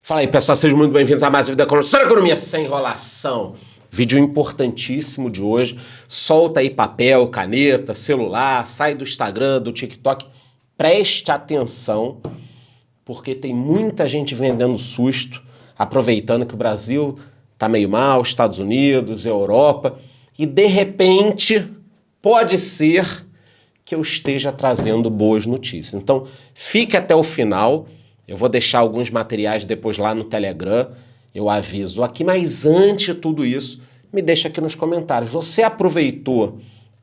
Fala aí, pessoal, sejam muito bem-vindos a mais um vídeo da Consultora Economia Sem Enrolação. Vídeo importantíssimo de hoje. Solta aí papel, caneta, celular, sai do Instagram, do TikTok. Preste atenção, porque tem muita gente vendendo susto, aproveitando que o Brasil tá meio mal, Estados Unidos, Europa, e de repente pode ser que eu esteja trazendo boas notícias. Então, fique até o final. Eu vou deixar alguns materiais depois lá no Telegram, eu aviso aqui, mas antes de tudo isso, me deixa aqui nos comentários. Você aproveitou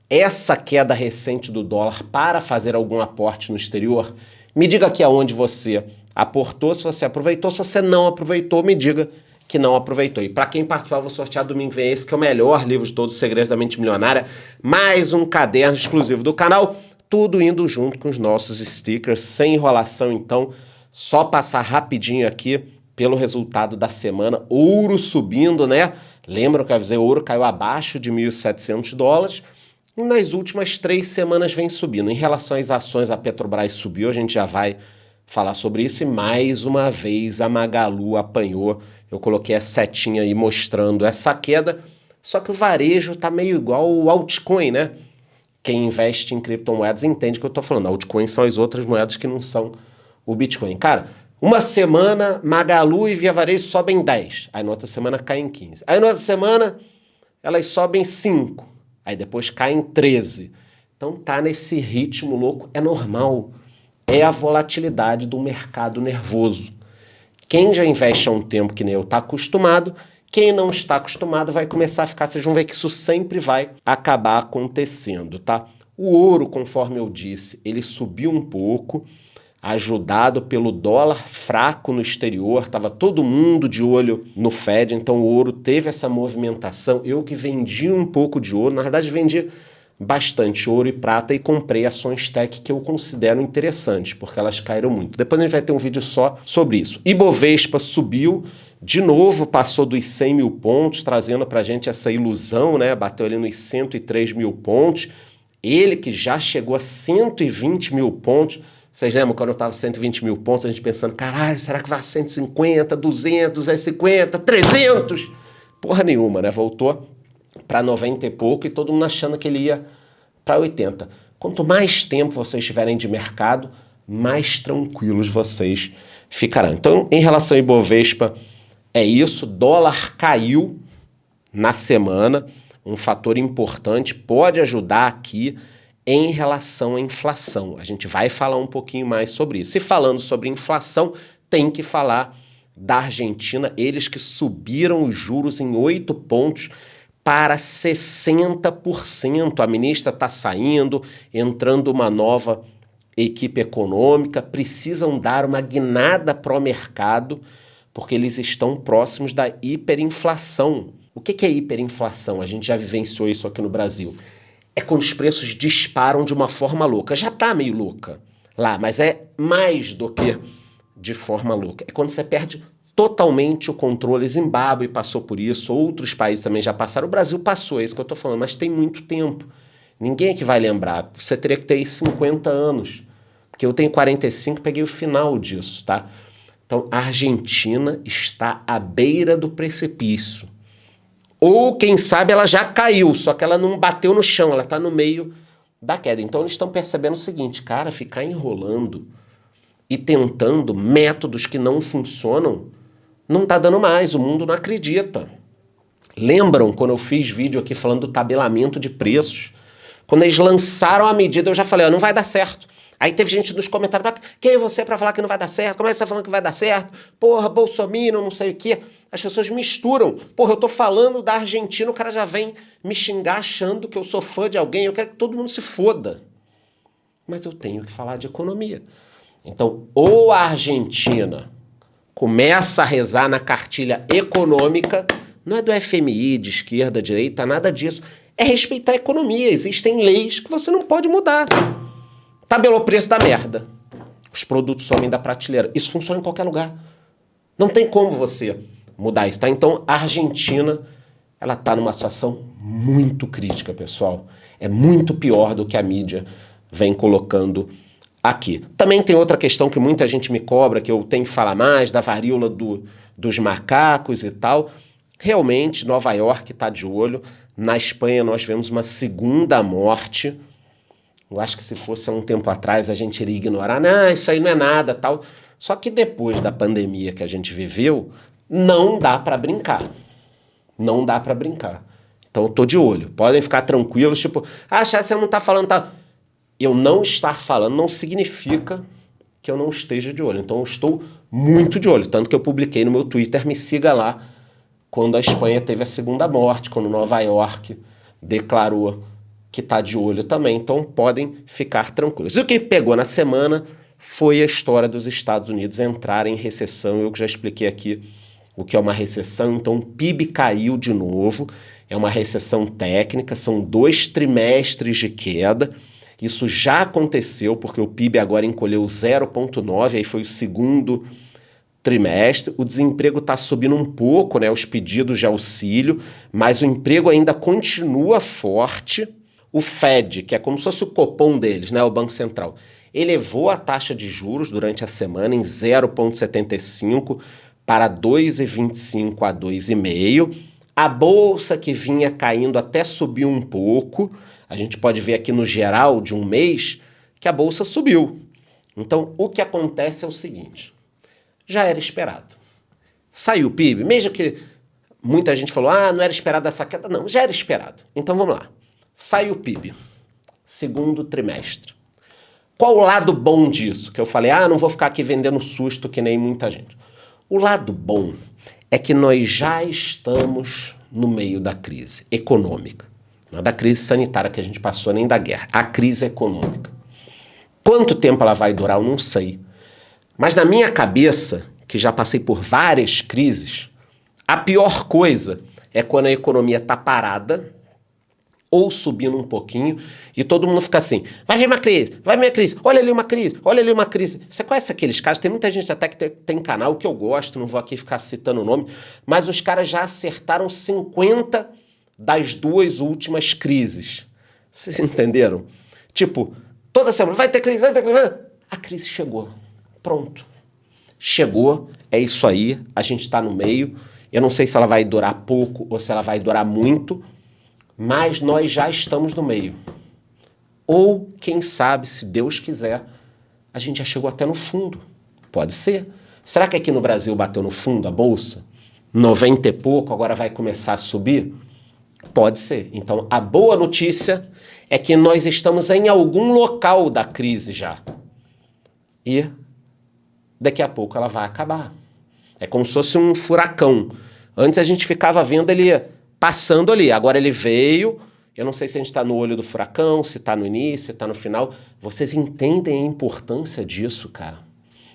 essa queda recente do dólar para fazer algum aporte no exterior? Me diga aqui aonde você aportou, se você aproveitou. Se você não aproveitou, me diga que não aproveitou. E para quem participar, eu vou sortear domingo vem esse, que é o melhor livro de todos os segredos da mente milionária, mais um caderno exclusivo do canal, tudo indo junto com os nossos stickers, sem enrolação, então. Só passar rapidinho aqui pelo resultado da semana. Ouro subindo, né? Lembram que eu avisei, o ouro caiu abaixo de 1.700 dólares. E nas últimas 3 semanas vem subindo. Em relação às ações, a Petrobras subiu, a gente já vai falar sobre isso. E mais uma vez a Magalu apanhou. Eu coloquei a setinha aí mostrando essa queda. Só que o varejo tá meio igual o altcoin, né? Quem investe em criptomoedas entende o que eu tô falando. Altcoins são as outras moedas que não são o Bitcoin. Cara, uma semana Magalu e Via Varejo sobem 10, aí na outra semana caem 15. Aí na outra semana elas sobem 5, aí depois caem 13. Então tá nesse ritmo louco, é normal. É a volatilidade do mercado nervoso. Quem já investe há um tempo que nem eu tá acostumado, quem não está acostumado vai começar a ficar, vocês vão ver que isso sempre vai acabar acontecendo, tá? O ouro, conforme eu disse, ele subiu um pouco, ajudado pelo dólar fraco no exterior, estava todo mundo de olho no Fed, então o ouro teve essa movimentação. Eu que vendi um pouco de ouro, na verdade vendi bastante ouro e prata e comprei ações tech que eu considero interessantes, porque elas caíram muito. Depois a gente vai ter um vídeo só sobre isso. Ibovespa subiu, de novo passou dos 100 mil pontos, trazendo pra gente essa ilusão, né? Bateu ali nos 103 mil pontos. Ele que já chegou a 120 mil pontos. Vocês lembram quando eu estava 120 mil pontos, a gente pensando, caralho, será que vai a 150, 200, 250, 300? Porra nenhuma, né? Voltou para 90 e pouco e todo mundo achando que ele ia para 80. Quanto mais tempo vocês tiverem de mercado, mais tranquilos vocês ficarão. Então, em relação ao Ibovespa, é isso. Dólar caiu na semana, um fator importante, pode ajudar aqui em relação à inflação. A gente vai falar um pouquinho mais sobre isso. E falando sobre inflação, tem que falar da Argentina, eles que subiram os juros em 8 pontos para 60%. A ministra está saindo, entrando uma nova equipe econômica, precisam dar uma guinada para o mercado, porque eles estão próximos da hiperinflação. O que é hiperinflação? A gente já vivenciou isso aqui no Brasil. É quando os preços disparam de uma forma louca. Já está meio louca lá, mas é mais do que de forma louca. É quando você perde totalmente o controle. Zimbábue passou por isso, outros países também já passaram. O Brasil passou, é isso que eu estou falando, mas tem muito tempo. Ninguém aqui vai lembrar. Você teria que ter aí 50 anos, porque eu tenho 45, peguei o final disso, tá? Então, a Argentina está à beira do precipício. Ou, quem sabe, ela já caiu, só que ela não bateu no chão, ela está no meio da queda. Então, eles estão percebendo o seguinte, cara, ficar enrolando e tentando métodos que não funcionam, não está dando mais, o mundo não acredita. Lembram quando eu fiz vídeo aqui falando do tabelamento de preços? Quando eles lançaram a medida, eu já falei, ó, não vai dar certo. Aí teve gente nos comentários, quem é você para falar que não vai dar certo? Como é que você tá falando que vai dar certo? Porra, Bolsonaro, não sei o quê. As pessoas misturam. Porra, eu tô falando da Argentina, o cara já vem me xingar achando que eu sou fã de alguém, eu quero que todo mundo se foda. Mas eu tenho que falar de economia. Então, ou a Argentina começa a rezar na cartilha econômica, não é do FMI, de esquerda, direita, nada disso. É respeitar a economia. Existem leis que você não pode mudar. Tabelou o preço da merda. Os produtos somem da prateleira. Isso funciona em qualquer lugar. Não tem como você mudar isso, tá? Então, a Argentina, ela tá numa situação muito crítica, pessoal. É muito pior do que a mídia vem colocando aqui. Também tem outra questão que muita gente me cobra, que eu tenho que falar mais, da varíola dos macacos e tal. Realmente, Nova York está de olho. Na Espanha nós vemos uma segunda morte. Eu acho que se fosse há um tempo atrás a gente iria ignorar. Não, isso aí não é nada, tal. Só que depois da pandemia que a gente viveu, não dá para brincar. Não dá para brincar. Então eu tô de olho. Podem ficar tranquilos, tipo, você não tá falando, tá... Eu não estar falando não significa que eu não esteja de olho. Então eu estou muito de olho. Tanto que eu publiquei no meu Twitter, me siga lá, quando a Espanha teve a segunda morte, quando Nova York declarou que está de olho também. Então podem ficar tranquilos. E o que pegou na semana foi a história dos Estados Unidos entrarem em recessão. Eu que já expliquei aqui o que é uma recessão. Então o PIB caiu de novo. É uma recessão técnica, são 2 trimestres de queda. Isso já aconteceu, porque o PIB agora encolheu 0,9, aí foi o segundo trimestre. O desemprego está subindo um pouco, né, os pedidos de auxílio, mas o emprego ainda continua forte. O Fed, que é como se fosse o Copom deles, né, o Banco Central, elevou a taxa de juros durante a semana em 0,75 para 2,25 a 2,5. A bolsa, que vinha caindo, até subiu um pouco. A gente pode ver aqui no geral de um mês que a bolsa subiu. Então, o que acontece é o seguinte, já era esperado. Saiu o PIB, mesmo que muita gente falou, não era esperado essa queda. Não, já era esperado. Então, vamos lá. Saiu o PIB, segundo trimestre. Qual o lado bom disso? Que eu falei, não vou ficar aqui vendendo susto que nem muita gente. O lado bom é que nós já estamos no meio da crise econômica. Não é da crise sanitária que a gente passou, nem da guerra. A crise econômica. Quanto tempo ela vai durar, eu não sei. Mas na minha cabeça, que já passei por várias crises, a pior coisa é quando a economia está parada ou subindo um pouquinho e todo mundo fica assim, vai vir uma crise, vai vir uma crise, olha ali uma crise, olha ali uma crise. Você conhece aqueles caras? Tem muita gente até que tem canal que eu gosto, não vou aqui ficar citando o nome, mas os caras já acertaram 50 das 2 últimas crises. Vocês entenderam? Tipo, toda semana, vai ter crise, vai ter crise. A crise chegou. Pronto. Chegou, é isso aí, a gente está no meio. Eu não sei se ela vai durar pouco ou se ela vai durar muito, mas nós já estamos no meio. Ou, quem sabe, se Deus quiser, a gente já chegou até no fundo. Pode ser. Será que aqui no Brasil bateu no fundo a bolsa? 90 e pouco, agora vai começar a subir? Pode ser. Então, a boa notícia é que nós estamos em algum local da crise já. E daqui a pouco ela vai acabar. É como se fosse um furacão. Antes a gente ficava vendo ele passando ali. Agora ele veio. Eu não sei se a gente está no olho do furacão, se está no início, se está no final. Vocês entendem a importância disso, cara?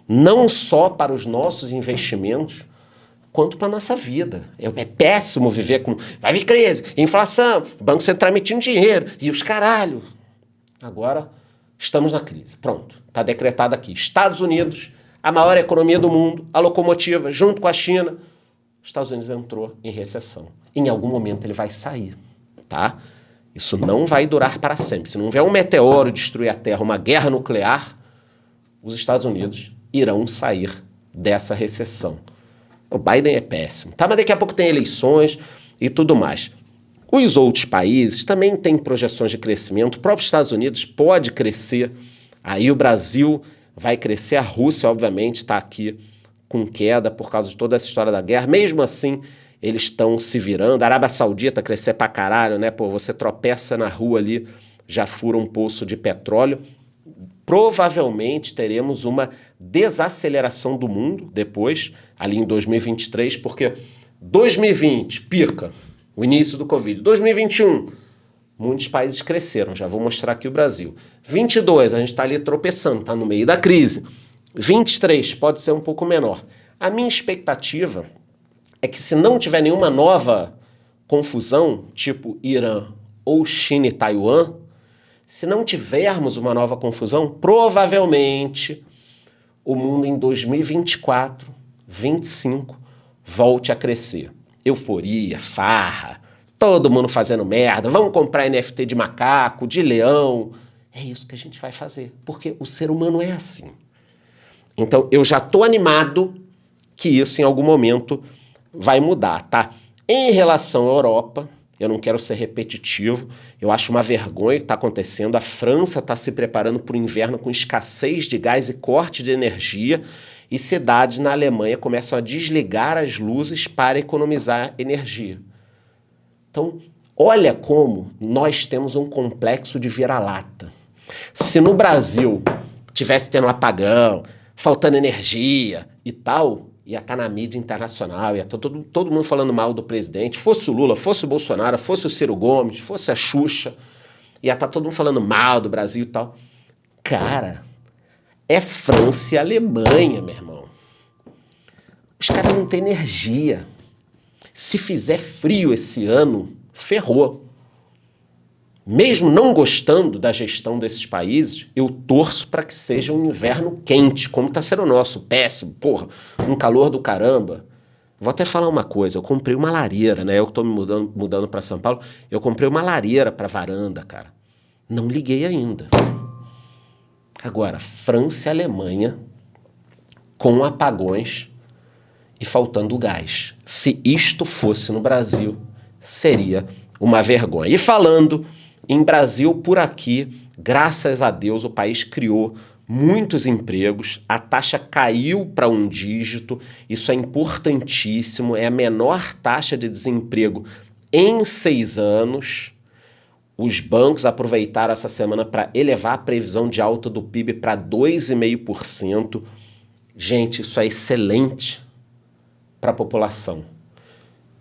Não só para os nossos investimentos, quanto para a nossa vida. É péssimo viver com... Vai vir crise, inflação, Banco Central emitindo dinheiro e os caralho. Agora estamos na crise. Pronto, está decretado aqui. Estados Unidos, a maior economia do mundo, a locomotiva, junto com a China. Os Estados Unidos entrou em recessão. Em algum momento ele vai sair, tá? Isso não vai durar para sempre. Se não vier um meteoro destruir a Terra, uma guerra nuclear, os Estados Unidos irão sair dessa recessão. O Biden é péssimo, tá? Mas daqui a pouco tem eleições e tudo mais. Os outros países também têm projeções de crescimento. O próprio Estados Unidos pode crescer. Aí o Brasil vai crescer. A Rússia, obviamente, está aqui com queda por causa de toda essa história da guerra. Mesmo assim, eles estão se virando. A Arábia Saudita crescer pra caralho, né? Pô, você tropeça na rua ali, já fura um poço de petróleo. Provavelmente teremos uma desaceleração do mundo depois, ali em 2023, porque 2020, pica, o início do Covid. 2021, muitos países cresceram, já vou mostrar aqui o Brasil. 22, a gente está ali tropeçando, está no meio da crise. 23 pode ser um pouco menor. A minha expectativa é que se não tiver nenhuma nova confusão, tipo Irã ou China e Taiwan, se não tivermos uma nova confusão, provavelmente o mundo em 2024, 2025, volte a crescer. Euforia, farra, todo mundo fazendo merda, vamos comprar NFT de macaco, de leão, É isso que a gente vai fazer, porque o ser humano é assim. Então, eu já estou animado que isso em algum momento vai mudar, tá? Em relação à Europa, eu não quero ser repetitivo, eu acho uma vergonha o que está acontecendo. A França está se preparando para o inverno com escassez de gás e corte de energia, e cidades na Alemanha começam a desligar as luzes para economizar energia. Então, olha como nós temos um complexo de vira-lata. Se no Brasil tivesse tendo um apagão, faltando energia e tal, ia estar na mídia internacional, ia estar todo mundo falando mal do presidente, fosse o Lula, fosse o Bolsonaro, fosse o Ciro Gomes, fosse a Xuxa, ia estar todo mundo falando mal do Brasil e tal. Cara, é França e Alemanha, meu irmão. Os caras não têm energia. Se fizer frio esse ano, ferrou. Mesmo não gostando da gestão desses países, eu torço para que seja um inverno quente, como está sendo o nosso, péssimo, porra, um calor do caramba. Vou até falar uma coisa, eu comprei uma lareira, né? Eu estou me mudando para São Paulo, eu comprei uma lareira para varanda, cara. Não liguei ainda. Agora, França e Alemanha com apagões e faltando gás. Se isto fosse no Brasil, seria uma vergonha. E falando em Brasil, por aqui, graças a Deus, o país criou muitos empregos, a taxa caiu para um dígito, isso é importantíssimo, é a menor taxa de desemprego em 6 anos. Os bancos aproveitaram essa semana para elevar a previsão de alta do PIB para 2,5%. Gente, isso é excelente para a população.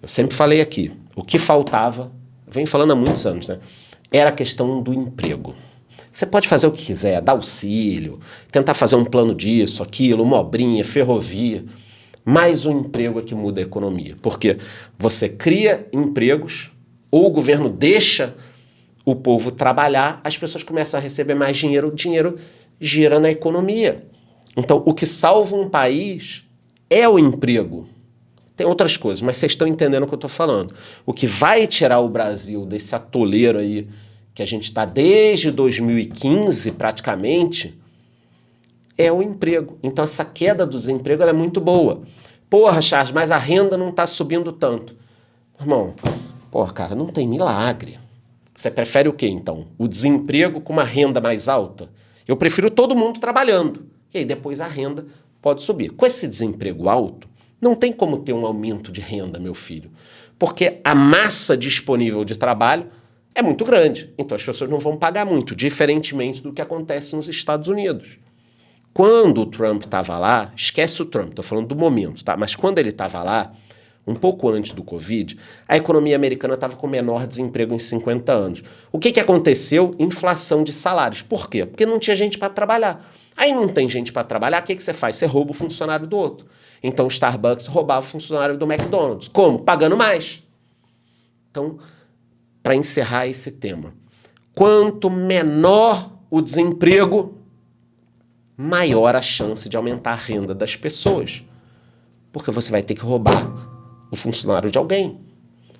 Eu sempre falei aqui, o que faltava, venho falando há muitos anos, né? Era a questão do emprego. Você pode fazer o que quiser, dar auxílio, tentar fazer um plano disso, aquilo, uma obrinha, ferrovia, mas o emprego é que muda a economia. Porque você cria empregos, ou o governo deixa o povo trabalhar, as pessoas começam a receber mais dinheiro, o dinheiro gira na economia. Então, o que salva um país é o emprego. Tem outras coisas, mas vocês estão entendendo o que eu estou falando. O que vai tirar o Brasil desse atoleiro aí, que a gente está desde 2015 praticamente, é o emprego. Então essa queda do desemprego ela é muito boa. Porra, Charles, mas a renda não está subindo tanto. Irmão, porra, cara, não tem milagre. Você prefere o quê, então? O desemprego com uma renda mais alta? Eu prefiro todo mundo trabalhando. E aí depois a renda pode subir. Com esse desemprego alto, não tem como ter um aumento de renda, meu filho, porque a massa disponível de trabalho é muito grande, então as pessoas não vão pagar muito, diferentemente do que acontece nos Estados Unidos. Quando o Trump estava lá, esquece o Trump, estou falando do momento, tá? Mas quando ele estava lá, um pouco antes do Covid, a economia americana estava com o menor desemprego em 50 anos. O que aconteceu? Inflação de salários. Por quê? Porque não tinha gente para trabalhar. Aí não tem gente para trabalhar, o que você faz? Você rouba o funcionário do outro. Então o Starbucks roubava o funcionário do McDonald's. Como? Pagando mais. Então, para encerrar esse tema, quanto menor o desemprego, maior a chance de aumentar a renda das pessoas. Porque você vai ter que roubar o funcionário de alguém.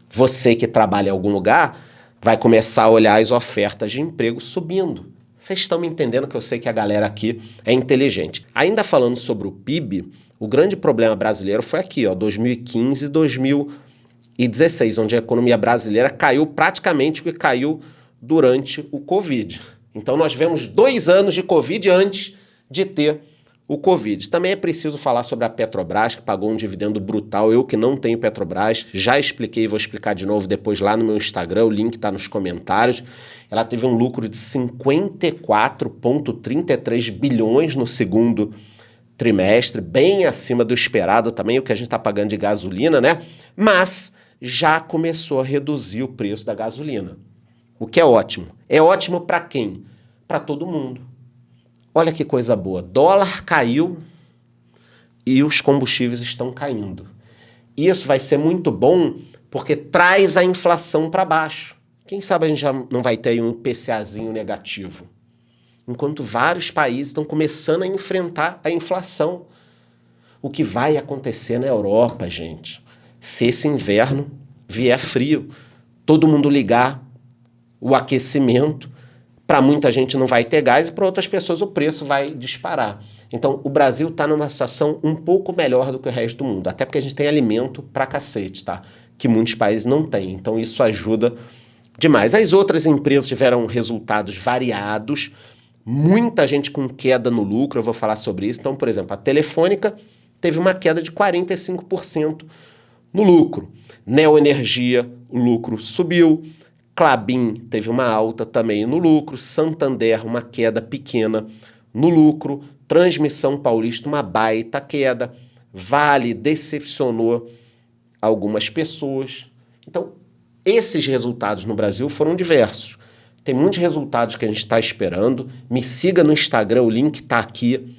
Você que trabalha em algum lugar vai começar a olhar as ofertas de emprego subindo. Vocês estão me entendendo que eu sei que a galera aqui é inteligente. Ainda falando sobre o PIB, o grande problema brasileiro foi aqui, ó, 2015 e 2016, onde a economia brasileira caiu praticamente o que caiu durante o Covid. Então nós vemos 2 anos de Covid antes de ter o Covid. Também é preciso falar sobre a Petrobras, que pagou um dividendo brutal. Eu que não tenho Petrobras, já expliquei e vou explicar de novo depois lá no meu Instagram, o link está nos comentários. Ela teve um lucro de 54,33 bilhões no segundo trimestre, bem acima do esperado também, o que a gente está pagando de gasolina, né? Mas já começou a reduzir o preço da gasolina, o que é ótimo. É ótimo para quem? Para todo mundo. Olha que coisa boa, dólar caiu e os combustíveis estão caindo. Isso vai ser muito bom porque traz a inflação para baixo. Quem sabe a gente já não vai ter aí um IPCAzinho negativo. Enquanto vários países estão começando a enfrentar a inflação. O que vai acontecer na Europa, gente? Se esse inverno vier frio, todo mundo ligar o aquecimento Para muita gente não vai ter gás e para outras pessoas o preço vai disparar. Então, o Brasil está numa situação um pouco melhor do que o resto do mundo, até porque a gente tem alimento pra cacete, tá? Que muitos países não têm. Então, isso ajuda demais. As outras empresas tiveram resultados variados, muita gente com queda no lucro, eu vou falar sobre isso. Então, por exemplo, a Telefônica teve uma queda de 45% no lucro. Neoenergia, o lucro subiu. Klabin teve uma alta também no lucro, Santander uma queda pequena no lucro, Transmissão Paulista uma baita queda, Vale decepcionou algumas pessoas. Então, esses resultados no Brasil foram diversos. Tem muitos resultados que a gente está esperando. Me siga no Instagram, o link está aqui,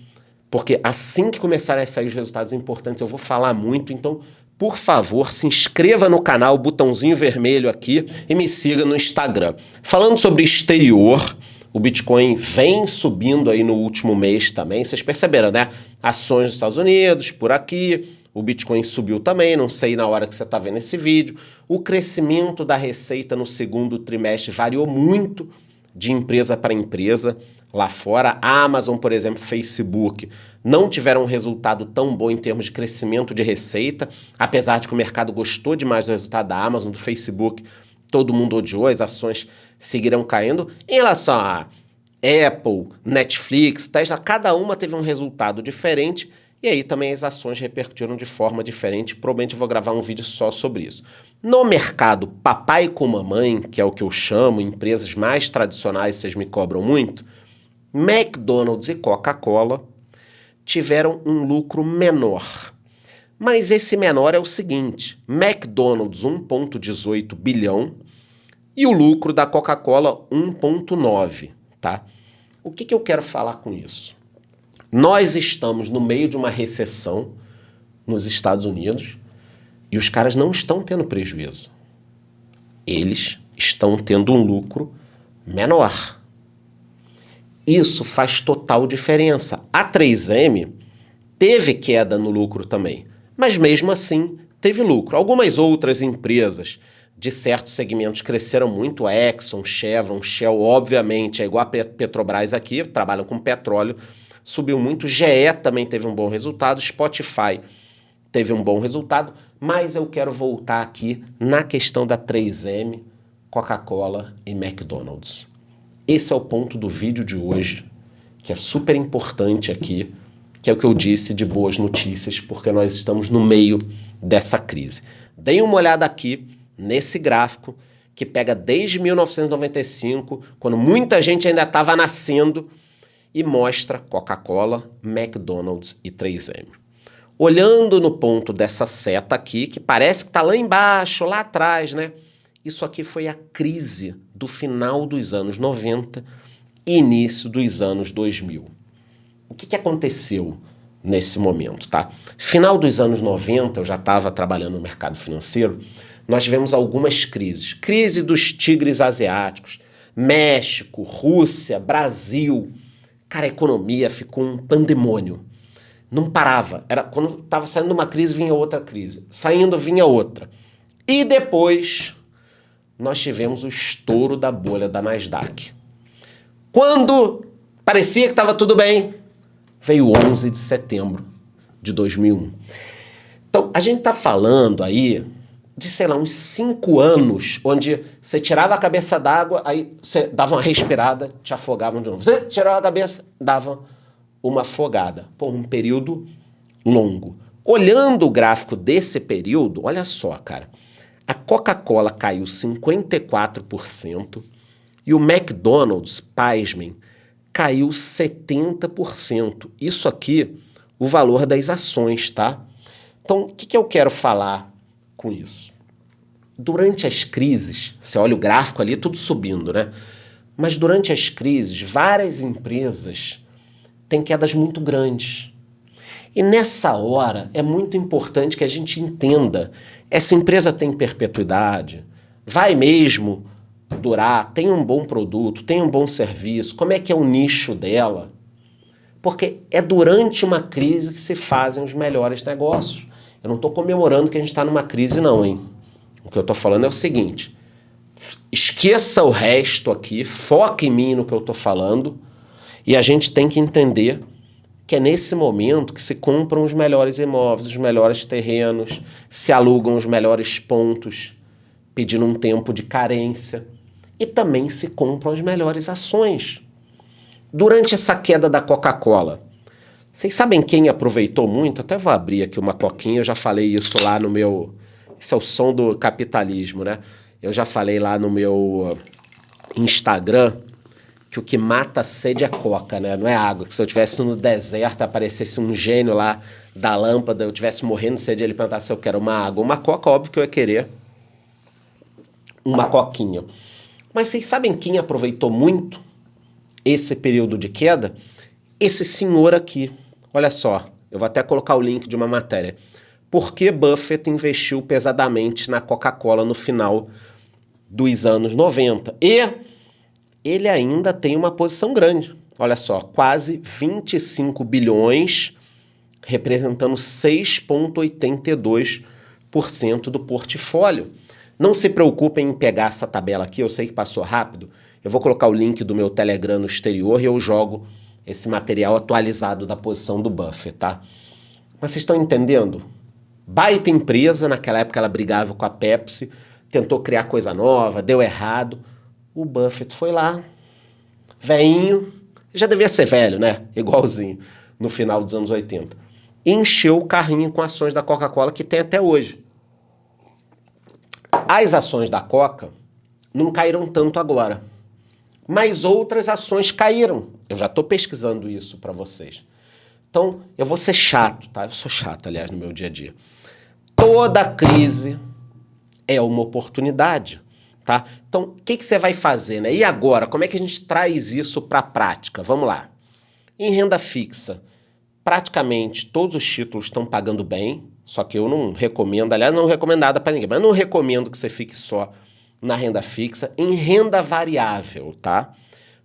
porque assim que começarem a sair os resultados importantes eu vou falar muito, então por favor, se inscreva no canal, botãozinho vermelho aqui, e me siga no Instagram. Falando sobre exterior, o Bitcoin vem subindo aí no último mês também. Vocês perceberam, né? Ações dos Estados Unidos, por aqui. O Bitcoin subiu também, não sei na hora que você está vendo esse vídeo. O crescimento da receita no segundo trimestre variou muito de empresa para empresa. Lá fora, a Amazon, por exemplo, Facebook, não tiveram um resultado tão bom em termos de crescimento de receita, apesar de que o mercado gostou demais do resultado da Amazon, do Facebook, todo mundo odiou, as ações seguirão caindo. Em relação a Apple, Netflix, Tesla, cada uma teve um resultado diferente, e aí também as ações repercutiram de forma diferente. Provavelmente eu vou gravar um vídeo só sobre isso. No mercado papai com mamãe, que é o que eu chamo, empresas mais tradicionais, vocês me cobram muito, McDonald's e Coca-Cola tiveram um lucro menor. Mas esse menor é o seguinte, McDonald's 1,18 bilhão e o lucro da Coca-Cola 1,9, tá? O que eu quero falar com isso? Nós estamos no meio de uma recessão nos Estados Unidos e os caras não estão tendo prejuízo. Eles estão tendo um lucro menor. Isso faz total diferença. A 3M teve queda no lucro também, mas mesmo assim teve lucro. Algumas outras empresas de certos segmentos cresceram muito, a Exxon, Chevron, Shell, obviamente, é igual a Petrobras aqui, trabalham com petróleo, subiu muito. GE também teve um bom resultado, Spotify teve um bom resultado, mas eu quero voltar aqui na questão da 3M, Coca-Cola e McDonald's. Esse é o ponto do vídeo de hoje, que é super importante aqui, que é o que eu disse de boas notícias, porque nós estamos no meio dessa crise. Deem uma olhada aqui nesse gráfico, que pega desde 1995, quando muita gente ainda estava nascendo, e mostra Coca-Cola, McDonald's e 3M. Olhando no ponto dessa seta aqui, que parece que está lá embaixo, lá atrás, né? Isso aqui foi a crise do final dos anos 90 e início dos anos 2000. O que aconteceu nesse momento, tá? Final dos anos 90, eu já estava trabalhando no mercado financeiro, nós tivemos algumas crises. Crise dos tigres asiáticos, México, Rússia, Brasil. Cara, a economia ficou um pandemônio. Não parava. Era, quando estava saindo uma crise, vinha outra crise. Saindo, vinha outra. E depois nós tivemos o estouro da bolha da Nasdaq. Quando parecia que estava tudo bem, veio o 11 de setembro de 2001. Então, a gente está falando aí de, sei lá, uns 5 anos, onde você tirava a cabeça d'água, aí você dava uma respirada, te afogavam de novo. Você tirava a cabeça, dava uma afogada. Pô, um período longo. Olhando o gráfico desse período, olha só, cara. A Coca-Cola caiu 54% e o McDonald's, pasmem, caiu 70%. Isso aqui, o valor das ações, tá? Então, o que eu quero falar com isso? Durante as crises, você olha o gráfico ali, tudo subindo, né? Mas durante as crises, várias empresas têm quedas muito grandes. E nessa hora é muito importante que a gente entenda, essa empresa tem perpetuidade, vai mesmo durar, tem um bom produto, tem um bom serviço, como é que é o nicho dela? Porque é durante uma crise que se fazem os melhores negócios. Eu não estou comemorando que a gente está numa crise não, hein? O que eu estou falando é o seguinte, esqueça o resto aqui, foque em mim no que eu estou falando, e a gente tem que entender que é nesse momento que se compram os melhores imóveis, os melhores terrenos, se alugam os melhores pontos, pedindo um tempo de carência, e também se compram as melhores ações. Durante essa queda da Coca-Cola, vocês sabem quem aproveitou muito? Até vou abrir aqui uma coquinha, eu já falei isso lá no meu... Esse é o som do capitalismo, né? Eu já falei lá no meu Instagram que o que mata a sede é coca, né? Não é água. Que se eu estivesse no deserto, aparecesse um gênio lá da lâmpada, eu estivesse morrendo de sede, ele perguntasse se eu quero uma água. Uma coca, óbvio que eu ia querer uma coquinha. Mas vocês sabem quem aproveitou muito esse período de queda? Esse senhor aqui. Olha só, eu vou até colocar o link de uma matéria. Por que Buffett investiu pesadamente na Coca-Cola no final dos anos 90? E ele ainda tem uma posição grande. Olha só, quase 25 bilhões, representando 6,82% do portfólio. Não se preocupem em pegar essa tabela aqui, eu sei que passou rápido. Eu vou colocar o link do meu Telegram no exterior e eu jogo esse material atualizado da posição do Buffett, tá? Mas vocês estão entendendo? Baita empresa, naquela época ela brigava com a Pepsi, tentou criar coisa nova, deu errado. O Buffett foi lá, velhinho, já devia ser velho, né? Igualzinho, no final dos anos 80. Encheu o carrinho com ações da Coca-Cola que tem até hoje. As ações da Coca não caíram tanto agora, mas outras ações caíram. Eu já estou pesquisando isso para vocês. Então, eu vou ser chato, tá? Eu sou chato, aliás, no meu dia a dia. Toda crise é uma oportunidade, tá? Então, o que você vai fazer, né? E agora, como é que a gente traz isso para a prática? Vamos lá. Em renda fixa, praticamente todos os títulos estão pagando bem, só que eu não recomendo, aliás, não recomendo nada para ninguém, mas eu não recomendo que você fique só na renda fixa. Em renda variável, tá?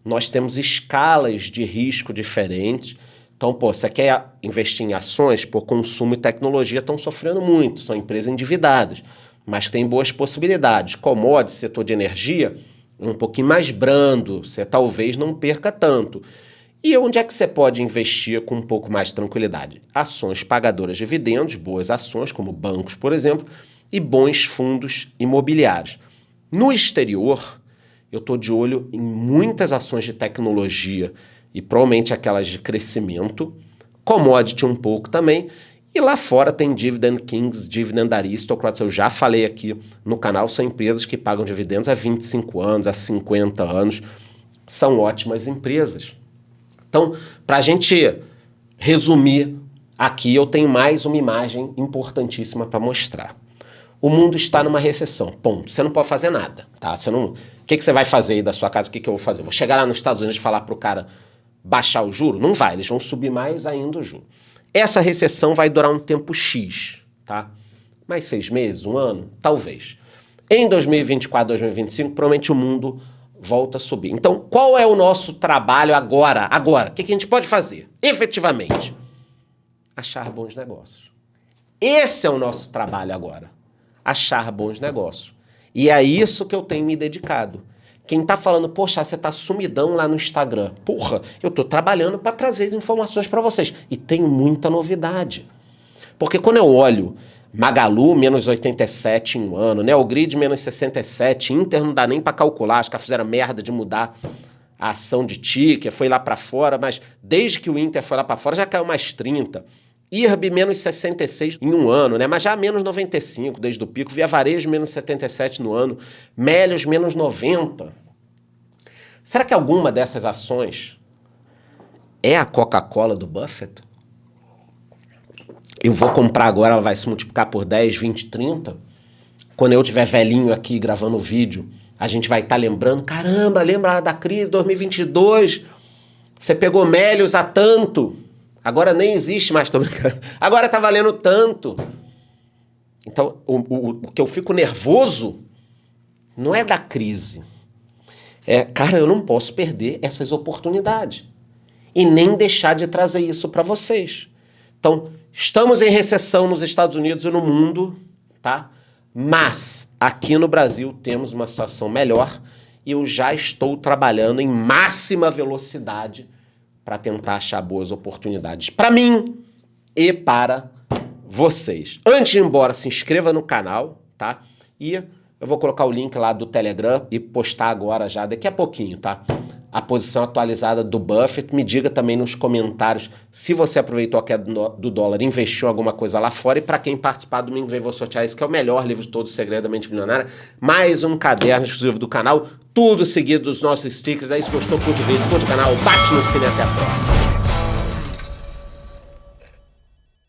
Nós temos escalas de risco diferentes. Então, pô, você quer investir em ações, pô, consumo e tecnologia estão sofrendo muito, são empresas endividadas, mas tem boas possibilidades. Commodities, setor de energia, um pouquinho mais brando, você talvez não perca tanto. E onde é que você pode investir com um pouco mais de tranquilidade? Ações pagadoras de dividendos, boas ações, como bancos, por exemplo, e bons fundos imobiliários. No exterior, eu estou de olho em muitas ações de tecnologia e provavelmente aquelas de crescimento, commodity um pouco também, e lá fora tem Dividend Kings, Dividend Aristocrats, eu já falei aqui no canal, são empresas que pagam dividendos há 25 anos, há 50 anos, são ótimas empresas. Então, para a gente resumir aqui, eu tenho mais uma imagem importantíssima para mostrar. O mundo está numa recessão, ponto. Você não pode fazer nada, tá? Você não... O que você vai fazer aí da sua casa? O que eu vou fazer? Vou chegar lá nos Estados Unidos e falar para o cara baixar o juro? Não vai, eles vão subir mais ainda o juro. Essa recessão vai durar um tempo X, tá? Mais 6 meses, um ano? Talvez. Em 2024, 2025, provavelmente o mundo volta a subir. Então, qual é o nosso trabalho agora? Agora, o que a gente pode fazer? Efetivamente, achar bons negócios. Esse é o nosso trabalho agora. Achar bons negócios. E é isso que eu tenho me dedicado. Quem tá falando, poxa, você tá sumidão lá no Instagram. Porra, eu tô trabalhando para trazer as informações para vocês. E tenho muita novidade. Porque quando eu olho Magalu, menos 87 em um ano, Neogrid, menos 67, Inter não dá nem para calcular, acho que fizeram merda de mudar a ação de ticket, foi lá para fora, mas desde que o Inter foi lá para fora já caiu mais 30. IRB, menos 66 em um ano, né? Mas já menos 95 desde o pico. Via Varejo, menos 77 no ano. Melios, menos 90. Será que alguma dessas ações é a Coca-Cola do Buffett? Eu vou comprar agora, ela vai se multiplicar por 10, 20, 30. Quando eu estiver velhinho aqui gravando o vídeo, a gente vai estar lembrando, caramba, lembra da crise 2022? Você pegou Melios a tanto. Agora nem existe mais, tô brincando. Agora tá valendo tanto. Então, o que eu fico nervoso não é da crise. É, cara, eu não posso perder essas oportunidades. E nem deixar de trazer isso para vocês. Então, estamos em recessão nos Estados Unidos e no mundo, tá? Mas a aqui no Brasil temos uma situação melhor e eu já estou trabalhando em máxima velocidade para tentar achar boas oportunidades para mim e para vocês. Antes de ir embora, se inscreva no canal, tá? E eu vou colocar o link lá do Telegram e postar agora já, daqui a pouquinho, tá? A posição atualizada do Buffett. Me diga também nos comentários se você aproveitou a queda do dólar, investiu alguma coisa lá fora. E para quem participar, domingo vem vou sortear esse que é o melhor livro de todos, Segredo da Mente Milionária. Mais um caderno exclusivo do canal, tudo seguido dos nossos stickers. É isso, gostou? Curte o vídeo, curte o canal, bate no sino e até a próxima.